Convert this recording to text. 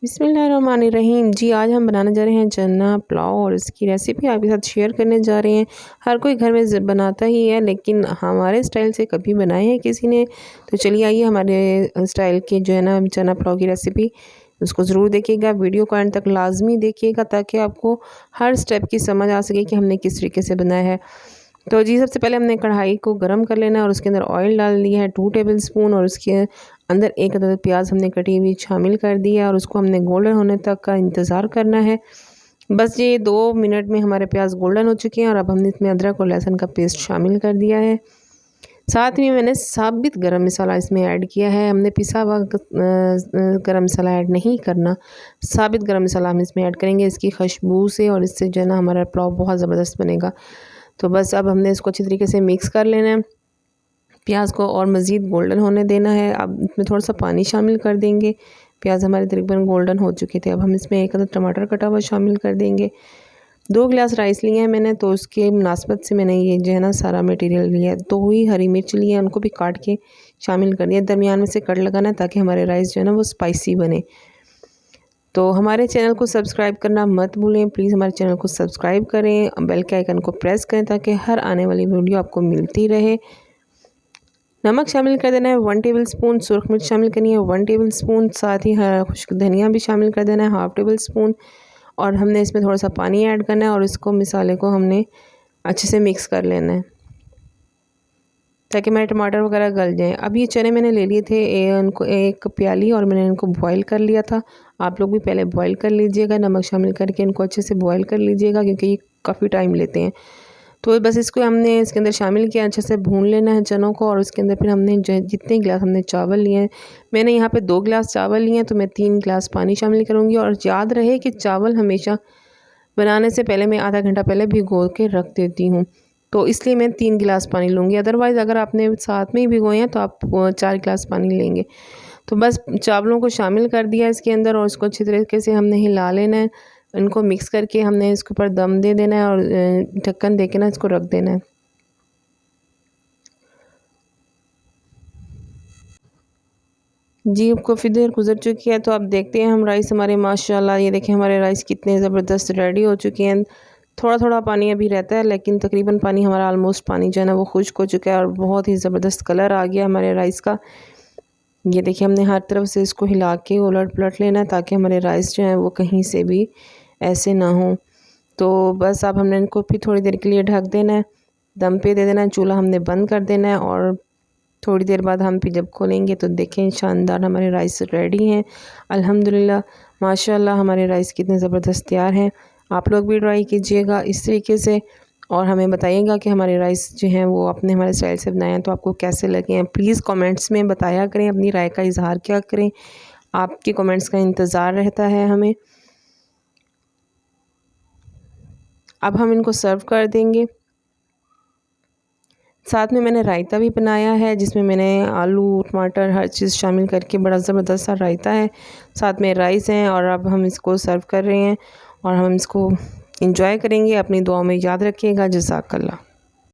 बिस्मिल्लाहिर्रहमानिर्रहीम। जी, आज हम बनाने जा रहे हैं चना पुलाव और इसकी रेसिपी आपके साथ शेयर करने जा रहे हैं। हर कोई घर में बनाता ही है, लेकिन हमारे स्टाइल से कभी बनाए हैं किसी ने? तो चलिए आइए हमारे स्टाइल के जो है ना चना पुलाव की रेसिपी उसको ज़रूर देखिएगा। वीडियो को एंड तक लाजमी देखिएगा ताकि आपको हर स्टेप की समझ आ सके कि हमने किस तरीके से बनाया है। तो जी, सबसे पहले हमने कढ़ाई को गरम कर लेना है और उसके अंदर ऑयल डाल दिया है 2 टेबल स्पून और उसके अंदर एक अदद प्याज हमने कटी हुई शामिल कर दिया और उसको हमने गोल्डन होने तक का इंतज़ार करना है। बस ये 2 मिनट में हमारे प्याज गोल्डन हो चुके हैं और अब हमने इसमें अदरक और लहसुन का पेस्ट शामिल कर दिया है। साथ में मैंने साबित गरम मसाला इसमें ऐड किया है। हमने पिसा हुआ गरम मसाला ऐड नहीं करना, साबित गरम मसाला हम इसमें ऐड करेंगे इसकी खुशबू से, और इससे जो है ना हमारा पुलाव बहुत ज़बरदस्त बनेगा। तो बस अब हमने इसको अच्छी तरीके से मिक्स कर लेना है प्याज को और मज़ीद गोल्डन होने देना है। अब इसमें थोड़ा सा पानी शामिल कर देंगे। प्याज हमारे तकरीबन गोल्डन हो चुके थे। अब हम इसमें एक अदद टमाटर कटा हुआ शामिल कर देंगे। 2 गिलास राइस लिए हैं मैंने, तो उसके मुनासबत से मैंने ये जो है ना सारा मटेरियल लिया है। 2 ही हरी मिर्च लिए हैं, उनको भी काट के शामिल कर दिया। दरमियान में से कट लगाना है ताकि हमारे राइस जो है ना वो स्पाइसी बने। तो हमारे चैनल को सब्सक्राइब करना मत भूलें, प्लीज़ हमारे चैनल को सब्सक्राइब करें, बेल के आइकन को प्रेस करें ताकि हर आने वाली वीडियो आपको मिलती रहे। नमक शामिल कर देना है 1 टेबल स्पून, सुरख मिर्च शामिल करनी है 1 टेबल स्पून, साथ ही खुश्क धनिया भी शामिल कर देना है 1/2 टेबल स्पून। और हमने इसमें थोड़ा सा पानी ऐड करना है और इसको मसाले को हमने अच्छे से मिक्स कर लेना है ताकि हमारे टमाटर वगैरह गल जाएं। अब ये चने मैंने ले लिए थे उनको एक प्याली, और मैंने इनको बॉईल कर लिया था। आप लोग भी पहले बॉईल कर लीजिएगा, नमक शामिल करके इनको अच्छे से बॉईल कर लीजिएगा क्योंकि ये काफ़ी टाइम लेते हैं। तो बस इसको हमने इसके अंदर शामिल किया, अच्छे से भून लेना है चनों को, और उसके अंदर फिर हमने जितने गिलास हमने चावल लिए हैं, मैंने यहाँ पे 2 गिलास चावल लिए हैं तो मैं 3 गिलास पानी शामिल करूँगी। और याद रहे कि चावल हमेशा बनाने से पहले मैं आधा घंटा पहले भिगो के रख देती हूँ, तो इसलिए मैं 3 गिलास पानी लूँगी। अदरवाइज़ अगर आपने साथ में ही भिगोए हैं तो आप 4 गिलास पानी लेंगे। तो बस चावलों को शामिल कर दिया इसके अंदर और उसको अच्छी तरीके से हमने हिला लेना है। इनको मिक्स करके हमने इसके ऊपर दम दे देना है और ढक्कन दे के ना इसको रख देना है। जी, अब काफ़ी देर गुजर चुकी है तो अब देखते हैं हम राइस हमारे माशाल्लाह, ये देखें हमारे राइस कितने ज़बरदस्त रेडी हो चुके हैं। थोड़ा थोड़ा पानी अभी रहता है, लेकिन तकरीबन पानी हमारा ऑलमोस्ट पानी जो है ना वो खुश्क हो चुका है और बहुत ही ज़बरदस्त कलर आ गया हमारे राइस का। ये देखिए हमने हर तरफ से इसको हिला के उलट पलट लेना है ताकि हमारे राइस जो हैं वो कहीं से भी ऐसे ना हों। तो बस अब हमने इनको फिर थोड़ी देर के लिए ढक देना है, दम पे दे देना है, चूल्हा हमने बंद कर देना है और थोड़ी देर बाद हम फिर जब खोलेंगे तो देखें शानदार हमारे राइस रेडी हैं अल्हम्दुलिल्लाह। माशाल्लाह हमारे राइस कितने ज़बरदस्त तैयार हैं। आप लोग भी ट्राई कीजिएगा इस तरीके से और हमें बताइएगा कि हमारे राइस जो हैं वो आपने हमारे स्टाइल से बनाए हैं तो आपको कैसे लगे हैं। प्लीज़ कमेंट्स में बताया करें, अपनी राय का इज़हार क्या करें, आपके कमेंट्स का इंतज़ार रहता है हमें। अब हम इनको सर्व कर देंगे। साथ में मैंने रायता भी बनाया है जिसमें मैंने आलू टमाटर हर चीज़ शामिल करके बड़ा ज़बरदस्त सा रायता है, साथ में राइस हैं और अब हम इसको सर्व कर रहे हैं और हम इसको एंजॉय करेंगे। अपनी दुआ में याद रखिएगा। जज़ाकल्लाह।